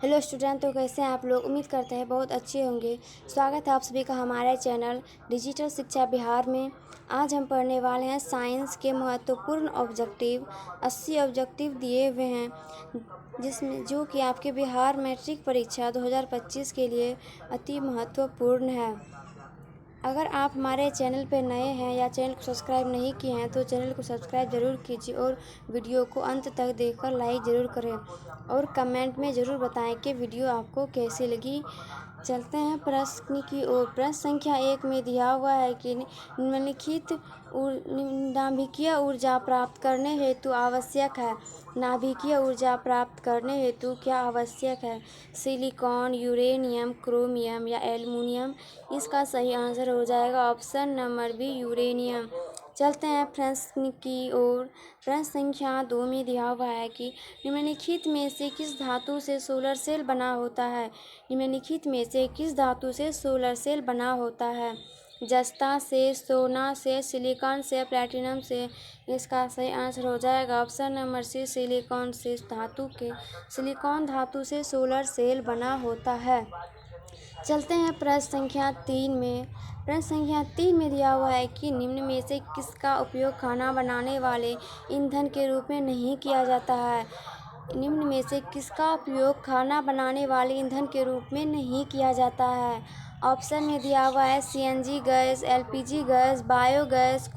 Hello student, तो कैसे हैं आप लोग। उम्मीद करते हैं बहुत अच्छे होंगे। स्वागत है आप सभी का हमारे चैनल डिजिटल शिक्षा बिहार में। आज हम पढ़ने वाले हैं साइंस के महत्वपूर्ण ऑब्जेक्टिव। 80 ऑब्जेक्टिव दिए हुए हैं जिसमें जो कि आपके बिहार मैट्रिक परीक्षा 2025 के लिए अति महत्वपूर्ण है। अगर आप हमारे चैनल पर नए हैं या चैनल को सब्सक्राइब नहीं किए हैं तो चैनल को सब्सक्राइब ज़रूर कीजिए और वीडियो को अंत तक देखकर लाइक ज़रूर करें और कमेंट में ज़रूर बताएं कि वीडियो आपको कैसी लगी। चलते हैं प्रश्न की ओर। प्रश्न संख्या 1 में दिया हुआ है कि निम्नलिखित नाभिकीय ऊर्जा प्राप्त करने हेतु आवश्यक है। नाभिकीय ऊर्जा प्राप्त करने हेतु क्या आवश्यक है? सिलिकॉन, यूरेनियम, क्रोमियम या एल्युमिनियम। इसका सही आंसर हो जाएगा ऑप्शन नंबर बी, यूरेनियम। चलते हैं प्रश्न की ओर। प्रश्न संख्या 2 में दिया हुआ है कि निम्नलिखित में से किस धातु से सोलर सेल बना होता है? निम्नलिखित में से किस धातु से सोलर सेल बना होता है? जस्ता से, सोना से, सिलिकॉन से, प्लैटिनम से। इसका सही आंसर हो जाएगा ऑप्शन नंबर सी, सिलिकॉन से सिलिकॉन धातु से सोलर सेल बना होता है। चलते हैं प्रश्न संख्या 3 में। प्रश्न संख्या 3 में दिया हुआ है कि निम्न में से किसका उपयोग खाना बनाने वाले ईंधन के रूप में नहीं किया जाता है? निम्न में से किसका उपयोग खाना बनाने वाले ईंधन के रूप में नहीं किया जाता है? ऑप्शन में दिया हुआ है CNG gas, LPG gas, biogas,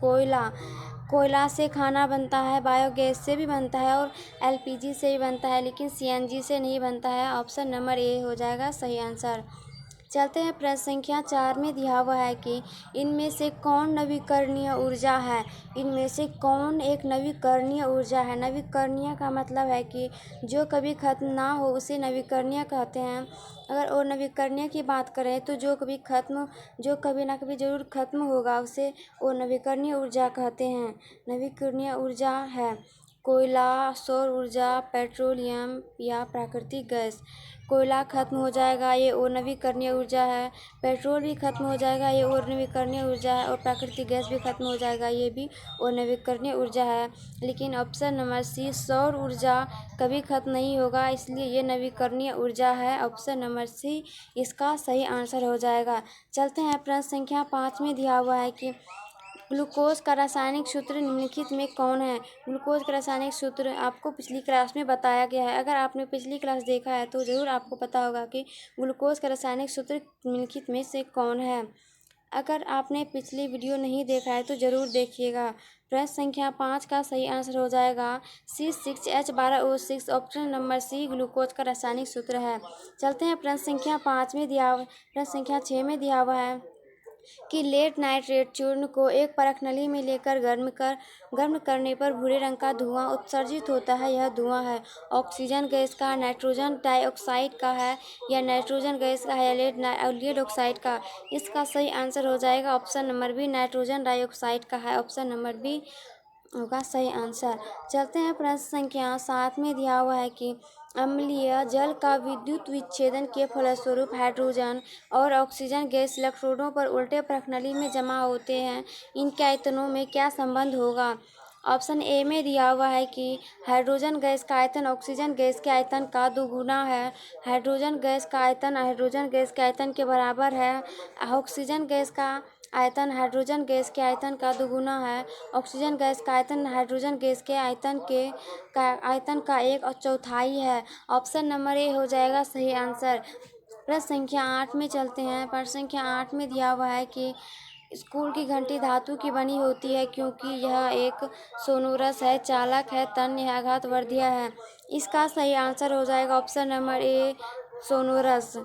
कोयला से खाना बनता है, बायोगैस से भी बनता है और एलपीजी से भी बनता है, लेकिन सीएनजी से नहीं बनता है। ऑप्शन नंबर ए हो जाएगा सही आंसर। चलते हैं प्रश्न संख्या 4 में दिया हुआ है कि इनमें से कौन नवीकरणीय ऊर्जा है? इनमें से कौन एक नवीकरणीय ऊर्जा है? नवीकरणीय का मतलब है कि जो कभी खत्म ना हो उसे नवीकरणीय कहते हैं। अगर और नवीकरणीय की बात करें तो जो कभी ना कभी जरूर खत्म होगा उसे वो नवीकरणीय ऊर्जा कहते हैं। नवीकरणीय ऊर्जा है कोयला, सौर ऊर्जा, पेट्रोलियम या प्राकृतिक गैस। कोयला खत्म हो जाएगा, ये और नवीकरणीय ऊर्जा है। पेट्रोल भी खत्म हो जाएगा, ये और नवीकरणीय ऊर्जा है। और प्राकृतिक गैस भी खत्म हो जाएगा, ये भी और नवीकरणीय ऊर्जा है। लेकिन ऑप्शन नंबर सी, सौर ऊर्जा कभी खत्म नहीं होगा, इसलिए ये नवीकरणीय ऊर्जा है। ऑप्शन नंबर सी इसका सही आंसर हो जाएगा। चलते हैं प्रश्न संख्या 5 में दिया हुआ है कि ग्लूकोज का रासायनिक सूत्र निम्नलिखित में कौन है? ग्लूकोज का रासायनिक सूत्र आपको पिछली क्लास में बताया गया है। अगर आपने पिछली क्लास देखा है तो ज़रूर आपको पता होगा कि ग्लूकोज का रासायनिक सूत्र निम्नलिखित में से कौन है। अगर आपने पिछली वीडियो नहीं देखा है तो ज़रूर देखिएगा। प्रश्न संख्या 5 का सही आंसर हो जाएगा C6H12O6। Option number C glucose का रासायनिक सूत्र है। चलते हैं प्रश्न संख्या 6 में दिया हुआ है कि लेड नाइट्रेट चूर्ण को एक परख नली में लेकर गर्म करने पर भूरे रंग का धुआं उत्सर्जित होता है। यह धुआं है ऑक्सीजन गैस का, नाइट्रोजन डाइऑक्साइड का है या नाइट्रोजन गैस का है या लेड ऑक्साइड का। इसका सही आंसर हो जाएगा option number B, nitrogen dioxide का है। ऑप्शन नंबर बी होगा सही आंसर। चलते हैं प्रश्न संख्या 7 में दिया हुआ है कि अम्लीय जल का विद्युत विच्छेदन के फलस्वरूप हाइड्रोजन और ऑक्सीजन गैस इलेक्ट्रोडों पर उल्टे प्रणाली में जमा होते हैं। इनके आयतनों में क्या संबंध होगा? ऑप्शन ए में दिया हुआ है कि हाइड्रोजन गैस का आयतन ऑक्सीजन गैस के आयतन का दोगुना है। हाइड्रोजन गैस का आयतन हाइड्रोजन गैस के आयतन के बराबर है। ऑक्सीजन गैस का आयतन हाइड्रोजन गैस के आयतन का दोगुना है। ऑक्सीजन गैस का आयतन हाइड्रोजन गैस के आयतन का 1/4 है। ऑप्शन नंबर ए हो जाएगा सही आंसर। प्रश्न संख्या 8 में चलते हैं। प्रश्न संख्या 8 में दिया हुआ है कि स्कूल की घंटी धातु की बनी होती है क्योंकि यह एक सोनोरस है, चालक है, तन्य है, आघातवर्धीय है। इसका सही आंसर हो जाएगा ऑप्शन नंबर ए, सोनोरस।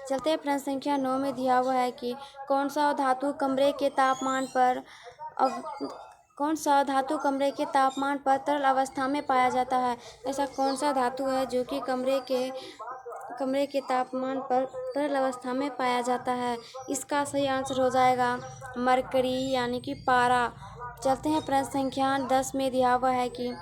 चलते हैं प्रश्न संख्या 9 में दिया हुआ है कि कौन सा धातु कमरे के तापमान पर तरल अवस्था में पाया जाता है? ऐसा कौन सा धातु है जो कि कमरे के तापमान पर तरल अवस्था में पाया जाता है? इसका सही आंसर हो जाएगा मरकरी यानी कि पारा। चलते हैं प्रश्न संख्या 10 में दिया हुआ है कि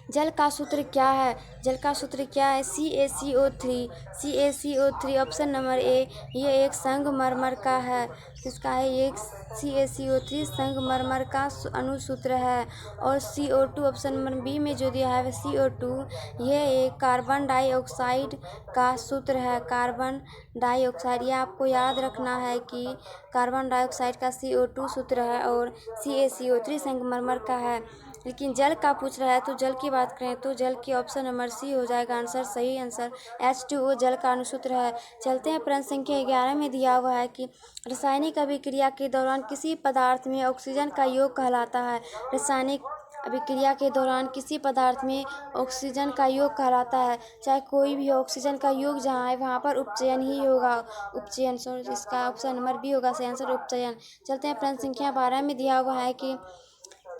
जल का सूत्र क्या है? जल का सूत्र क्या है? CaCO3। CaCO3 option number A, ये एक संगमरमर का है। किसका है ये? CaCO3 संगमरमर का अणुसूत्र है। और CO2 ऑप्शन नंबर बी में जो दिया है CO2, ये एक कार्बन डाइऑक्साइड का सूत्र है। कार्बन डाइऑक्साइड, ये आपको याद रखना है कि कार्बन डाइऑक्साइड का CO2 सूत्र है और CaCO3 संगमरमर का है। लेकिन जल का पूछ रहा है तो जल की बात करें तो जल की ऑप्शन नंबर सी हो जाएगा आंसर, सही आंसर। H2O जल का अणुसूत्र है। चलते हैं प्रश्न संख्या 11 में दिया हुआ है कि रासायनिक अभिक्रिया के दौरान किसी पदार्थ में ऑक्सीजन का योग कहलाता है। रासायनिक अभिक्रिया के दौरान किसी पदार्थ में ऑक्सीजन का योग कहलाता है। चाहे कोई भी हो, ऑक्सीजन का योग जहाँ है वहाँ पर उपचयन ही होगा। उपचयन, सॉरी, इसका ऑप्शन नंबर बी होगा सही आंसर, उपचयन। चलते हैं प्रश्न संख्या 12 में दिया हुआ है कि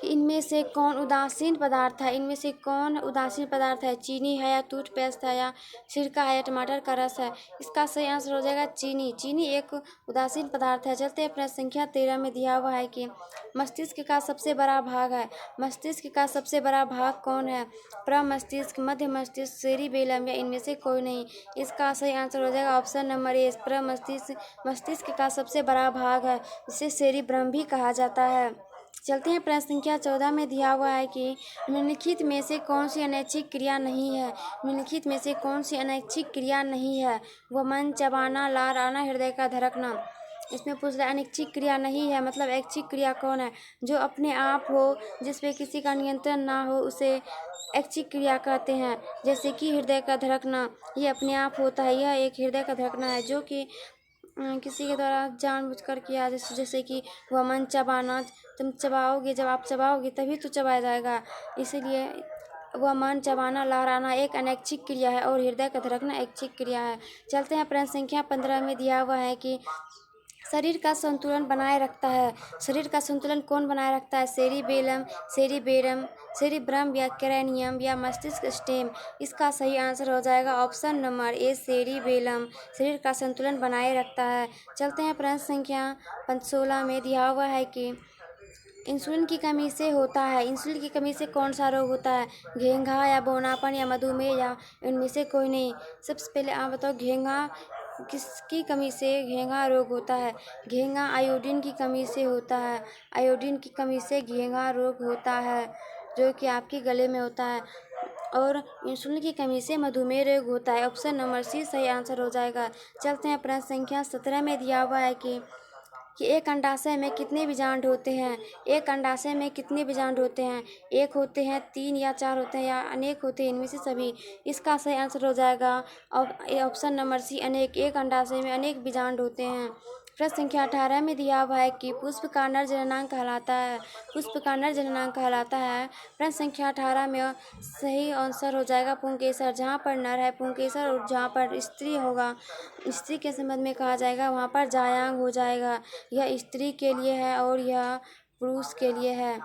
इनमें से कौन उदासीन पदार्थ है? इनमें से कौन उदासीन पदार्थ है? चीनी है या टूथपेस्ट है या सिरका है या टमाटर का रस है? इसका सही आंसर हो जाएगा चीनी। चीनी एक उदासीन पदार्थ है। चलते हैं प्रश्न संख्या 13 में दिया हुआ है कि मस्तिष्क का सबसे बड़ा भाग है। मस्तिष्क का सबसे बड़ा भाग कौन है? प्रमस्तिष्क, मध्य मस्तिष्क, सेरिबेलम या इनमें से कोई नहीं। इसका सही आंसर हो जाएगा ऑप्शन नंबर ए, प्रमस्तिष्क मस्तिष्क का सबसे बड़ा भाग है, जिसे सेरिब्रम भी कहा जाता है। चलते हैं प्रश्न संख्या 14 में दिया हुआ है कि निम्नलिखित में से कौन सी अनैच्छिक क्रिया नहीं है? निम्नलिखित में से कौन सी अनैच्छिक क्रिया नहीं है? वह मन चबाना, लार आना, हृदय का धड़कना। इसमें पूछ रहा है अनैच्छिक क्रिया नहीं है, मतलब ऐच्छिक क्रिया कौन है? जो अपने आप हो, जिस पे किसी का नियंत्रण ना हो, उसे ऐच्छिक क्रिया कहते हैं। जैसे कि हृदय का धड़कना, ये अपने आप होता है। यह एक हृदय का धड़कना है जो कि किसी के द्वारा जानबूझकर किया, जैसे कि वह मन चबाना, तुम चबाओगे, जब आप चबाओगे तभी तो चबाया जाएगा। इसीलिए वह मन चबाना, लहराना एक अनैच्छिक क्रिया है और हृदय का धड़कना ऐच्छिक क्रिया है। चलते हैं प्रश्न संख्या 15 में दिया हुआ है कि शरीर का संतुलन बनाए रखता है। शरीर का संतुलन कौन बनाए रखता है? सेरिबेलम, सेरिबेरम, सेरिब्रम या cranium या मस्तिष्क स्टेम। इसका सही आंसर हो जाएगा ऑप्शन नंबर ए, सेरिबेलम शरीर का संतुलन बनाए रखता है। चलते हैं प्रश्न संख्या 16 में दिया हुआ है कि इंसुलिन की कमी से होता है। इंसुलिन की कमी से कौन सा रोग होता है? घेंघा या बौनापन या मधुमेह या इनमें से कोई नहीं। सबसे पहले आप बताओ, घेंघा किसकी कमी से घेंघा रोग होता है? घेंघा आयोडीन की कमी से होता है। आयोडीन की कमी से घेंघा रोग होता है, जो कि आपके गले में होता है। और इंसुलिन की कमी से मधुमेह रोग होता है। ऑप्शन नंबर सी सही आंसर हो जाएगा। चलते हैं प्रश्न संख्या 17 में दिया हुआ है कि एक अंडाशय में कितने बीजांड होते हैं? एक अंडाशय में कितने बीजांड होते हैं? एक होते हैं, 3 या 4 होते हैं या अनेक होते हैं, इनमें से सभी। इसका सही आंसर हो जाएगा ऑप्शन नंबर सी, अनेक। एक अंडाशय में अनेक बीजांड होते हैं। प्रश्न संख्या 18 में दिया हुआ है कि पुष्प का नर जननांग कहलाता है। पुष्प का नर जननांग कहलाता है। प्रश्न संख्या 18 में सही आंसर हो जाएगा पुंकेसर। जहाँ पर नर है पुंकेसर और जहाँ पर स्त्री होगा, स्त्री के संबंध में कहा जाएगा, वहाँ पर जायांग हो जाएगा। यह स्त्री के लिए है और यह पुरुष के लिए है।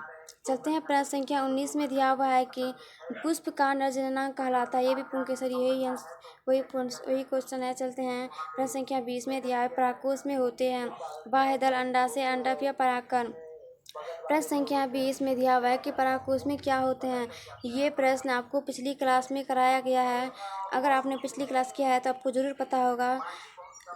चलते हैं प्रश्न संख्या 19 में दिया हुआ है कि पुष्प का नर जननांग कहलाता है। ये भी पुंकेसर, वही क्वेश्चन है। चलते हैं प्रश्न संख्या 20 में दिया है परागकोश में होते हैं बाह्य दल, अंडाशय, अंडक या परागकण। प्रश्न संख्या 20 में दिया हुआ है कि परागकोश में क्या होते हैं। ये प्रश्न आपको पिछली क्लास में कराया गया है। अगर आपने पिछली क्लास किया है तो आपको ज़रूर पता होगा,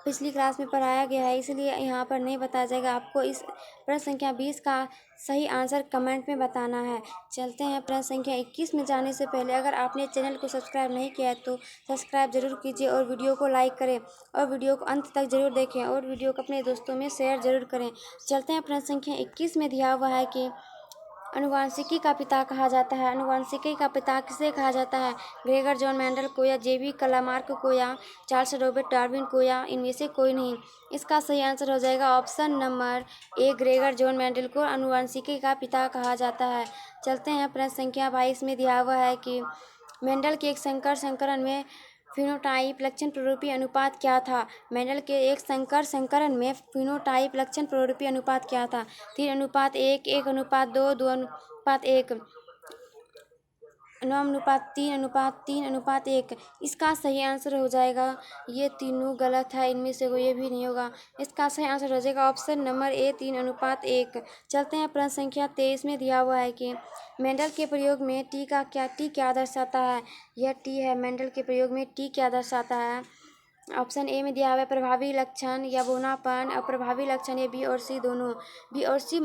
पिछली क्लास में पढ़ाया गया है, इसलिए यहाँ पर नहीं बताया जाएगा। आपको इस प्रश्न संख्या 20 का सही आंसर कमेंट में बताना है। चलते हैं प्रश्न संख्या 21 में जाने से पहले अगर आपने चैनल को सब्सक्राइब नहीं किया है तो सब्सक्राइब जरूर कीजिए और वीडियो को लाइक करें और वीडियो को अंत तक जरूर देखें और वीडियो को अपने दोस्तों में शेयर जरूर करें। चलते हैं प्रश्न संख्या 21 में दिया हुआ है कि अनुवांशिकी का पिता कहा जाता है। अनुवांशिकी का पिता किसे कहा जाता है? ग्रेगर जॉन मेंडल को या जेबी क्लार्क को या चार्ल्स रॉबर्ट डार्विन को या इनमें से कोई नहीं। इसका सही आंसर हो जाएगा option number A, Gregor John Mendel को अनुवांशिकी का पिता कहा जाता है। चलते हैं प्रश्न संख्या 22 में दिया हुआ है कि मेंडल के एक संकरण में फिनोटाइप लक्षण प्ररूपी अनुपात क्या था? मेंडल के एक संकरण में फिनोटाइप लक्षण प्ररूपी अनुपात क्या था? 3:1, 1:2, 2:1। 9:3:3:1। इसका सही आंसर हो जाएगा, ये तीनों गलत है, इनमें से कोई ये भी नहीं होगा। इसका सही आंसर हो जाएगा ऑप्शन नंबर ए 3:1। चलते हैं प्रश्न संख्या 23 में दिया हुआ है कि मेंडल के प्रयोग में टी क्या दर्शाता है। यह टी है, मेंडल के प्रयोग में टी क्या दर्शाता है। ऑप्शन ए में दिया हुआ है प्रभावी लक्षण या बौनापन, अप्रभावी लक्षण, या बी और सी दोनों। बी और सी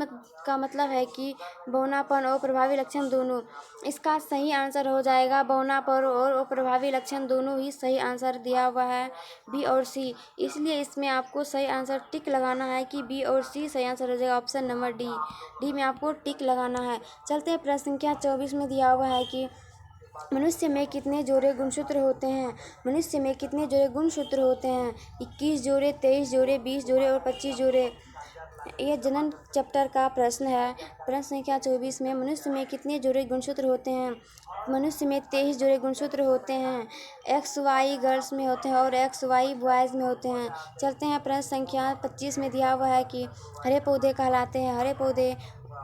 का मतलब है कि बौनापन और प्रभावी लक्षण दोनों। इसका सही आंसर हो जाएगा बौनापन और अप्रभावी लक्षण दोनों ही सही आंसर दिया हुआ है, बी और सी। इसलिए इसमें आपको सही आंसर टिक लगाना है कि बी और सी सही आंसर हो जाएगा ऑप्शन नंबर डी में आपको टिक लगाना है। चलते हैं प्रश्न संख्या 24 में दिया हुआ है कि मनुष्य में कितने जोड़े गुणसूत्र होते हैं। मनुष्य में कितने जोड़े गुणसूत्र होते हैं। 21 जोड़े, 23 जोड़े, 20 जोड़े और 25 जोड़े। यह जनन चैप्टर का प्रश्न है। प्रश्न संख्या 24 में मनुष्य में कितने जोड़े गुणसूत्र होते हैं। मनुष्य में 23 जोड़े गुणसूत्र होते हैं। XY गर्ल्स में होते हैं और XY बॉयज़ में होते हैं। चलते हैं प्रश्न संख्या 25 में दिया हुआ है कि हरे पौधे कहलाते हैं। हरे पौधे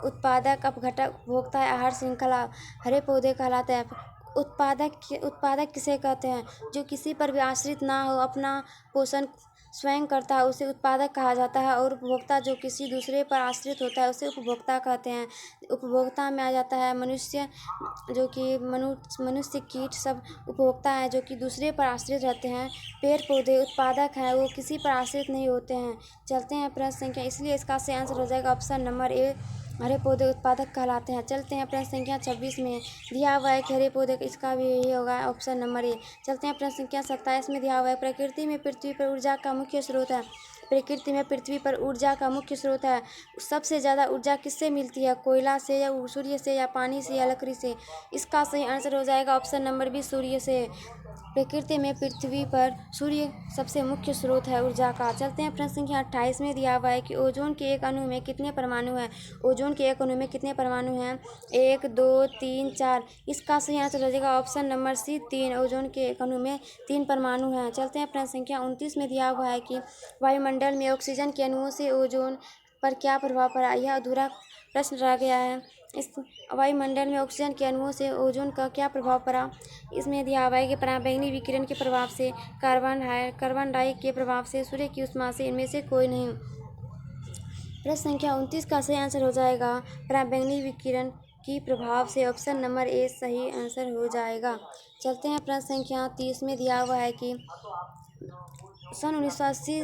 उत्पादक, अपघटक, उपभोक्ता, आहार श्रृंखला। हरे पौधे कहलाते हैं। उत्पादक किसे कहते हैं। जो किसी पर भी आश्रित ना हो, अपना पोषण स्वयं करता है, उसे उत्पादक कहा जाता है। और उपभोक्ता जो किसी दूसरे पर आश्रित होता है, उसे उपभोक्ता कहते हैं। उपभोक्ता में आ जाता है मनुष्य, जो कि मनुष्य, कीट सब उपभोक्ता है जो कि दूसरे पर आश्रित रहते हैं। पेड़ पौधे उत्पादक हैं, वो किसी पर आश्रित नहीं होते हैं। चलते हैं प्रश्न संख्या, इसलिए इसका सही आंसर हो जाएगा ऑप्शन नंबर ए, हरे पौधे उत्पादक कहलाते हैं। चलते हैं प्रश्न संख्या 26 में दिया हुआ है कि हरे पौधे, इसका भी यही होगा ऑप्शन नंबर ए। चलते हैं प्रश्न संख्या 27 में दिया हुआ है प्रकृति में पृथ्वी पर ऊर्जा का मुख्य स्रोत है। प्रकृति में पृथ्वी पर ऊर्जा का मुख्य स्रोत है। सबसे ज़्यादा ऊर्जा किससे मिलती है। कोयला से, या सूर्य से, या पानी से, या लकड़ी से। इसका सही आंसर हो जाएगा ऑप्शन नंबर बी, सूर्य से। प्रकृति में पृथ्वी पर सूर्य सबसे मुख्य स्रोत है ऊर्जा का। चलते हैं प्रश्न संख्या 28 में दिया हुआ है कि ओजोन के एक अणु में कितने परमाणु हैं। ओजोन के एक अणु में कितने परमाणु हैं। 1, 2, 3, 4। इसका सही आंसर हो जाएगा ऑप्शन नंबर सी, 3। ओजोन के एक अणु में 3 परमाणु हैं। चलते हैं प्रश्न संख्या 29 में दिया हुआ है कि वायुमंडल में ऑक्सीजन के अणुओं से ओजोन पर क्या प्रभाव पड़ा। यह अधूरा प्रश्न रह गया है। इस वायुमंडल में ऑक्सीजन के अणुओं से ओजोन का क्या प्रभाव पड़ा। इसमें दिया हुआ है कि पराबैंगनी विकिरण के प्रभाव से, कार्बन डाई के प्रभाव से, सूर्य की उष्मा से, इनमें से कोई नहीं। प्रश्न संख्या 29 का सही आंसर हो जाएगा पराबैंगनी विकिरण की प्रभाव से, ऑप्शन नंबर ए सही आंसर हो जाएगा। चलते हैं प्रश्न संख्या 30 में दिया हुआ है कि सन 1980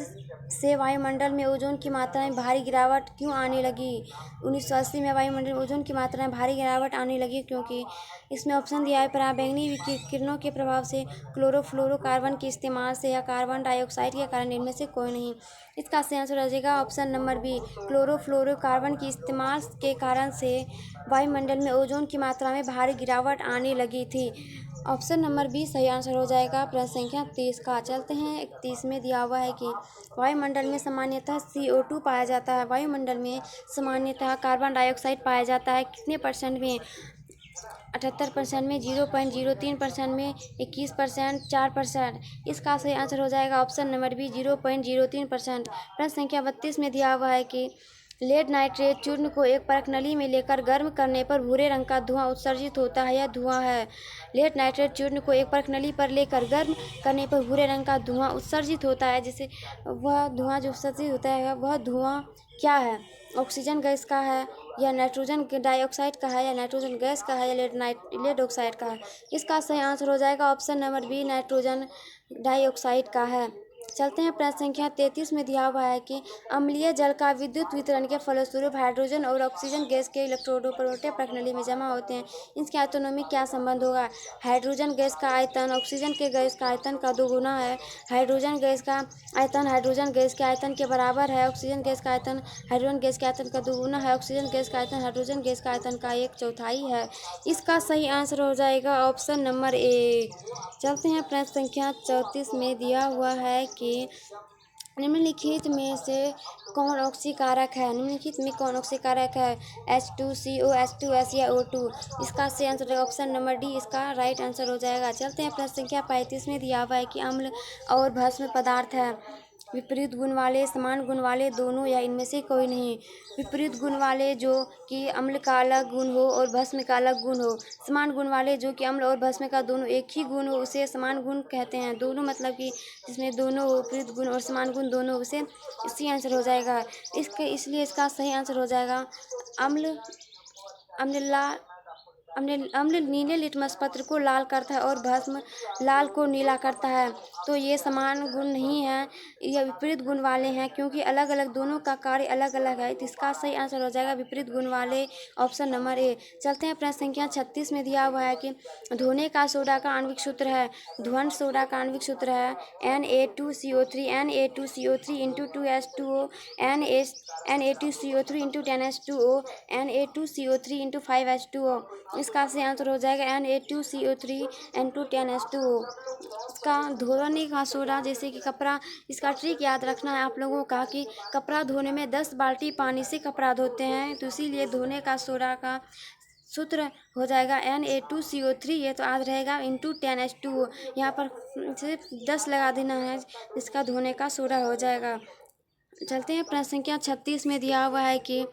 से वायुमंडल में ओजोन की मात्रा में भारी गिरावट क्यों आने लगी। 1980 में वायुमंडल में ओजोन की मात्रा में भारी गिरावट आने लगी क्योंकि इसमें ऑप्शन दिया है पराबैंगनी किरणों के प्रभाव से, क्लोरोफ्लोरोकार्बन के इस्तेमाल से, या कार्बन डाइऑक्साइड के कारण। इनमें से कोई नहीं। इसका सही आंसर हो जाएगा ऑप्शन नंबर बी, क्लोरोफ्लोरोकार्बन के इस्तेमाल के कारण से वायुमंडल में ओजोन की मात्रा में भारी गिरावट आने लगी थी। ऑप्शन नंबर बी सही आंसर हो जाएगा प्रश्न संख्या 30 का। चलते हैं 31 में दिया हुआ है कि वायुमंडल में सामान्यतः CO2 पाया जाता है। वायुमंडल में सामान्यतः कार्बन डाइऑक्साइड पाया जाता है कितने परसेंट में। 78% में, 0.03% में, 21%, 4%। इसका सही आंसर हो जाएगा ऑप्शन नंबर बी, 0.03%। प्रश्न संख्या 32 में दिया हुआ है कि लेड नाइट्रेट चूर्ण को एक परख नली में लेकर गर्म करने पर भूरे रंग का धुआं उत्सर्जित होता है। यह धुआं है। लेड नाइट्रेट चूर्ण को एक परख नली पर लेकर गर्म करने पर भूरे रंग का धुआं उत्सर्जित होता है, जिसे वह धुआं जो उत्सर्जित होता है वह धुआं क्या है। ऑक्सीजन गैस का है, या नाइट्रोजन डाइऑक्साइड का है, या नाइट्रोजन गैस का है, या लेड ऑक्साइड का है। इसका सही आंसर हो जाएगा option number B, nitrogen dioxide का है। चलते हैं प्रश्न संख्या 33 में दिया हुआ है कि अम्लीय जल का विद्युत वितरण के फलस्वरूप हाइड्रोजन और ऑक्सीजन गैस के इलेक्ट्रोडों पर प्रणाली में जमा होते हैं। इनके आयतनों में क्या संबंध होगा। हाइड्रोजन गैस का आयतन ऑक्सीजन के गैस का आयतन का 2 गुना है। हाइड्रोजन गैस का आयतन हाइड्रोजन गैस के आयतन के बराबर है। ऑक्सीजन गैस का आयतन हाइड्रोजन गैस के आयतन का 2 गुना है। ऑक्सीजन गैस का आयतन हाइड्रोजन गैस का आयतन का 1/4 है। इसका सही आंसर हो जाएगा ऑप्शन नंबर ए। चलते हैं प्रश्न संख्या 34 में दिया हुआ है कि निम्नलिखित में से कौन ऑक्सीकारक है। निम्नलिखित में कौन ऑक्सीकारक है। H2CO, H2S या O2। इसका सही आंसर ऑप्शन नंबर डी, इसका राइट आंसर हो जाएगा। चलते हैं प्रश्न संख्या 35 में दिया हुआ है कि अम्ल और भस्म पदार्थ है। विपरीत गुण वाले, समान गुण वाले, दोनों या इनमें से कोई नहीं। विपरीत गुण वाले जो कि अम्ल का अलग गुण हो और भस्म का अलग गुण हो। समान गुण वाले जो कि अम्ल और भस्म का दोनों एक ही गुण हो, उसे समान गुण कहते हैं। दोनों मतलब कि जिसमें दोनों विपरीत गुण और समान गुण दोनों, उसे इसी आंसर हो जाएगा। इसलिए इसका सही आंसर हो जाएगा अम्ल। अम्ल अम्ल नीले लिटमस पत्र को लाल करता है और भस्म लाल को नीला करता है। तो ये समान गुण नहीं है, ये विपरीत गुण वाले हैं, क्योंकि अलग अलग दोनों का कार्य अलग अलग है। तो इसका सही आंसर हो जाएगा विपरीत गुण वाले, ऑप्शन नंबर ए। चलते हैं प्रश्न संख्या 36 में दिया हुआ है कि धोने का सोडा का आणविक सूत्र है। ध्वन सोडा का आणविक सूत्र है Na2CO3 Na2CO3 into 2H2O Na2CO3 into 10H2O Na2CO3 into 5H2O। इसका सही आंसर हो जाएगा Na2CO3 इंटू 10H2O। इसका धोने का सोडा, जैसे कि कपड़ा, इसका ट्रिक याद रखना है आप लोगों का कि कपड़ा धोने में 10 बाल्टी पानी से कपड़ा धोते हैं, तो इसीलिए धोने का सोडा का सूत्र हो जाएगा Na2CO3, ये तो याद रहेगा, इंटू 10H2O। यहाँ पर सिर्फ 10 लगा देना है, इसका धोने का सोडा हो जाएगा। चलते हैं प्रश्न संख्या 36 में दिया हुआ है कि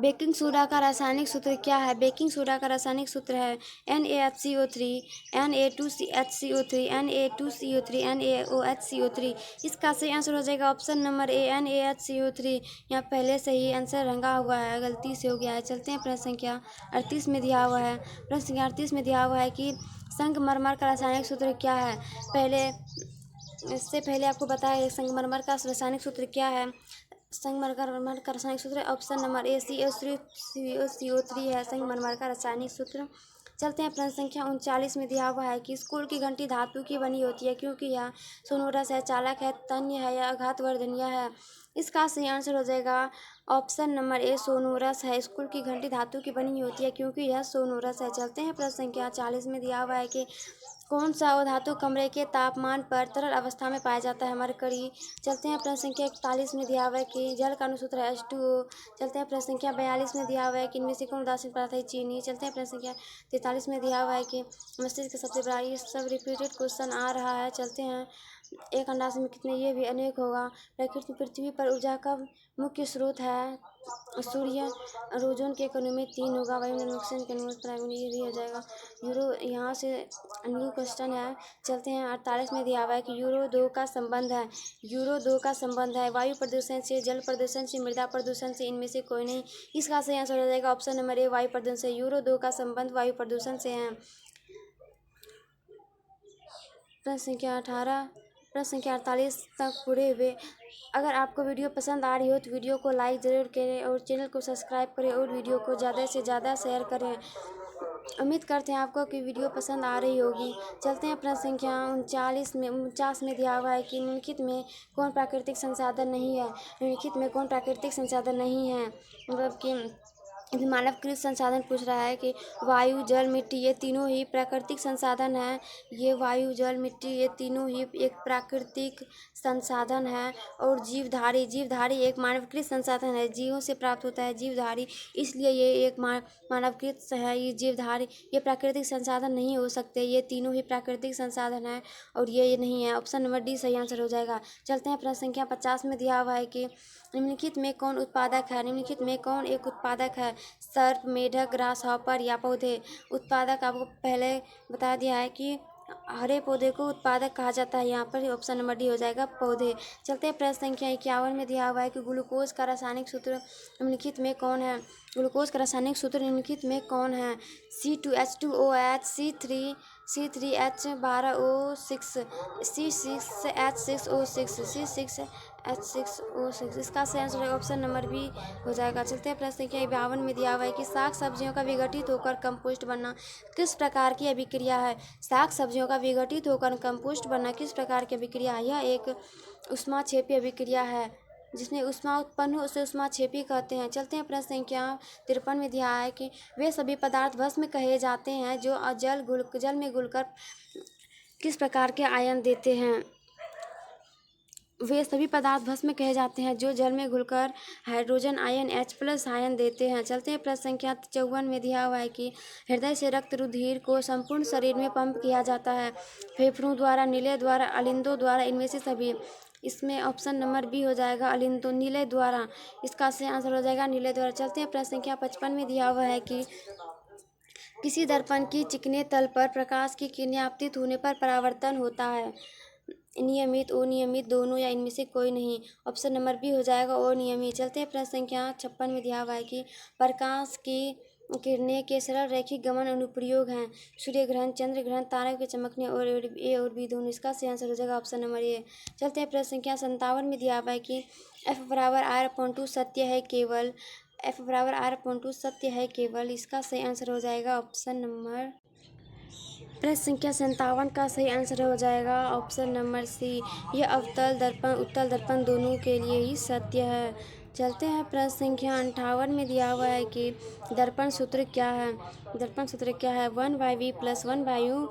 बेकिंग सोडा का रासायनिक सूत्र क्या है। बेकिंग सोडा का रासायनिक सूत्र है NaHCO3 Na2HCO3 Na2CO3 NaOHCO3। इसका सही आंसर हो जाएगा ऑप्शन नंबर ए NaHCO3। यहाँ पहले से ही आंसर रंगा हुआ है, गलती से हो गया है। चलते हैं प्रश्न संख्या 38 में दिया हुआ है। प्रश्न संख्या 38 में दिया हुआ है कि संगमरमर का रासायनिक सूत्र क्या है। इससे पहले आपको बताया संगमरमर का रासायनिक सूत्र क्या है। संगमरमर का रासायनिक सूत्र ऑप्शन नंबर ए CO3 है संगमरमर का रासायनिक सूत्र। चलते हैं प्रश्न संख्या 39 में दिया हुआ है कि स्कूल की घंटी धातु की बनी होती है, क्योंकि यह सोनोरस है, चालक है, तन्य है या आघातवर्धनीय है। इसका सही आंसर हो जाएगा ऑप्शन नंबर ए सोनोरस है। स्कूल की घंटी धातु की बनी होती है, क्योंकि यह सोनोरस है। चलते हैं प्रश्न संख्या 40 में दिया हुआ है कि कौन सा धातु कमरे के तापमान पर तरल अवस्था में पाया जाता है। मरकरी। चलते हैं प्रश्न संख्या 41 में दिया हुआ है कि जल का अनुसूत्र है H2O। चलते हैं प्रश्न संख्या 42 में दिया हुआ है कि इनमें से कौन उदासीन पदार्थ है, चीनी। चलते हैं प्रश्न संख्या 43 में दिया हुआ है कि मस्तिष्क का सबसे बड़ा, ये सब रिपीटेड क्वेश्चन आ रहा है। चलते हैं एक अंडाशय में कितने, ये भी अनेक होगा। प्रकृति पृथ्वी पर ऊर्जा का मुख्य स्रोत है सूर्य। ओजोन के कणों में 3 होगा, वायुमंडल ऑक्सीजन के अणुओं पर, ये भी हो जाएगा। यूरो यहाँ से न्यू क्वेश्चन है। चलते हैं 48 में दिया हुआ है कि यूरो 2 का संबंध है वायु प्रदूषण से, जल प्रदूषण से, मृदा प्रदूषण से, इनमें से कोई नहीं। इसका सही आंसर हो जाएगा ऑप्शन नंबर ए वायु प्रदूषण से। यूरो 2 का संबंध वायु प्रदूषण से है। प्रश्न संख्या 48 तक पूरे हुए। अगर आपको वीडियो पसंद आ रही हो तो वीडियो को लाइक ज़रूर करें और चैनल को सब्सक्राइब करें और वीडियो को ज़्यादा से ज़्यादा शेयर करें। उम्मीद करते हैं आपको कि वीडियो पसंद आ रही होगी। चलते हैं प्रश्न संख्या 49 में दिया हुआ है कि निम्नलिखित में कौन प्राकृतिक संसाधन नहीं है। मतलब कि मानवकृत संसाधन पूछ रहा है कि वायु, जल, मिट्टी, ये तीनों ही प्राकृतिक संसाधन हैं। ये वायु, जल, मिट्टी, ये तीनों ही एक प्राकृतिक संसाधन है। और जीवधारी एक मानवकृत संसाधन है, जीवों से प्राप्त होता है जीवधारी, इसलिए ये एक मानवकृत है। ये जीवधारी, ये प्राकृतिक संसाधन नहीं हो सकते। ये तीनों ही प्राकृतिक संसाधन है और ये नहीं है। ऑप्शन नंबर डी सही आंसर हो जाएगा। चलते हैं प्रश्न संख्या 50 में दिया हुआ है कि निम्नलिखित में कौन एक उत्पादक है। सर्प, मेढक, ग्रास हॉपर या पौधे। उत्पादक आपको पहले बता दिया है कि हरे पौधे को उत्पादक कहा जाता है। यहाँ पर ऑप्शन नंबर डी हो जाएगा पौधे। चलते हैं प्रश्न संख्या 51 में दिया हुआ है कि ग्लूकोज का रासायनिक सूत्र निम्नलिखित में कौन है। C2H2OH C3H12O6 C6H6O6 इसका सही आंसर ऑप्शन नंबर बी हो जाएगा। चलते हैं प्रश्न संख्या 52 में दिया हुआ है कि साग सब्जियों का विघटित होकर कंपोस्ट बनना किस प्रकार की अभिक्रिया है। साग सब्जियों का विघटित होकर कंपोस्ट बनना किस प्रकार की अभिक्रिया है। यह एक ऊष्माक्षेपी अभिक्रिया है, जिसमें ऊष्मा उत्पन्न हो उसे ऊष्माक्षेपी कहते हैं। चलते हैं प्रश्न संख्या 53 में दिया है कि वे सभी पदार्थ भस्म कहे जाते हैं जो जल में घुलकर किस प्रकार के आयन देते हैं। वे सभी पदार्थ भस्म कहे जाते हैं जो जल में घुलकर हाइड्रोजन आयन H+ आयन देते हैं। चलते हैं प्रश्न संख्या 54 में दिया हुआ है कि हृदय से रक्त रुधिर को संपूर्ण शरीर में पंप किया जाता है। फेफड़ों द्वारा, नीले द्वारा, अलिंदों द्वारा, इनमें से सभी। इसमें ऑप्शन नंबर बी हो जाएगा अलिंतो, नीले द्वारा। इसका सही आंसर हो जाएगा नीले द्वारा। चलते हैं प्रश्न संख्या 55 में दिया हुआ है कि किसी दर्पण की चिकने तल पर प्रकाश की किरणें आपतित होने पर परावर्तन होता है। नियमित, अनियमित, दोनों या इनमें से कोई नहीं। ऑप्शन नंबर बी हो जाएगा अनियमित। चलते हैं प्रश्न संख्या 56 में दिया हुआ है कि प्रकाश की किरणें के सरल रैखिक गमन अनुप्रयोग हैं। सूर्य ग्रहण, चंद्र ग्रहण, तारों के चमकने और ए और बी दोनों। इसका सही आंसर हो जाएगा ऑप्शन नंबर ए। चलते हैं प्रश्न संख्या 57 में दिया हुआ है कि एफ बराबर आर अपॉन टू सत्य है केवल। एफ बराबर आर अपॉन टू सत्य है केवल। इसका सही आंसर हो जाएगा ऑप्शन नंबर। प्रश्न संख्या 57 का सही आंसर हो जाएगा ऑप्शन नंबर सी। यह अवतल दर्पण, उत्तल दर्पण दोनों के लिए ही सत्य है। चलते हैं प्रश्न संख्या 58 में दिया हुआ है कि दर्पण सूत्र क्या है। दर्पण सूत्र क्या है। 1/v plus 1/u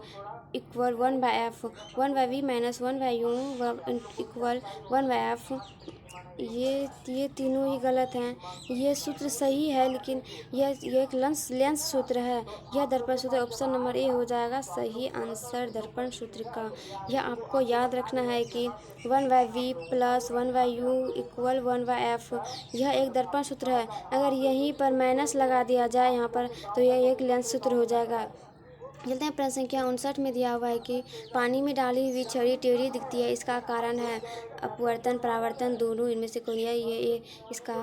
equal 1/f, 1/v minus 1/u equal 1/f। ये तीनों ही गलत हैं। ये सूत्र सही है लेकिन यह एक लेंस सूत्र है। यह दर्पण सूत्र ऑप्शन नंबर ए हो जाएगा सही आंसर दर्पण सूत्र का। यह आपको याद रखना है कि 1/v plus 1/u equal 1/f यह एक दर्पण सूत्र है। अगर यहीं पर माइनस लगा दिया जाए यहाँ पर तो यह एक लेंस सूत्र हो जाएगा। चलते हैं प्रश्न संख्या 59 में दिया हुआ है कि पानी में डाली हुई छड़ी टेढ़ी दिखती है, इसका कारण है अपवर्तन, परावर्तन, दोनों, इनमें से कोई है। ये इसका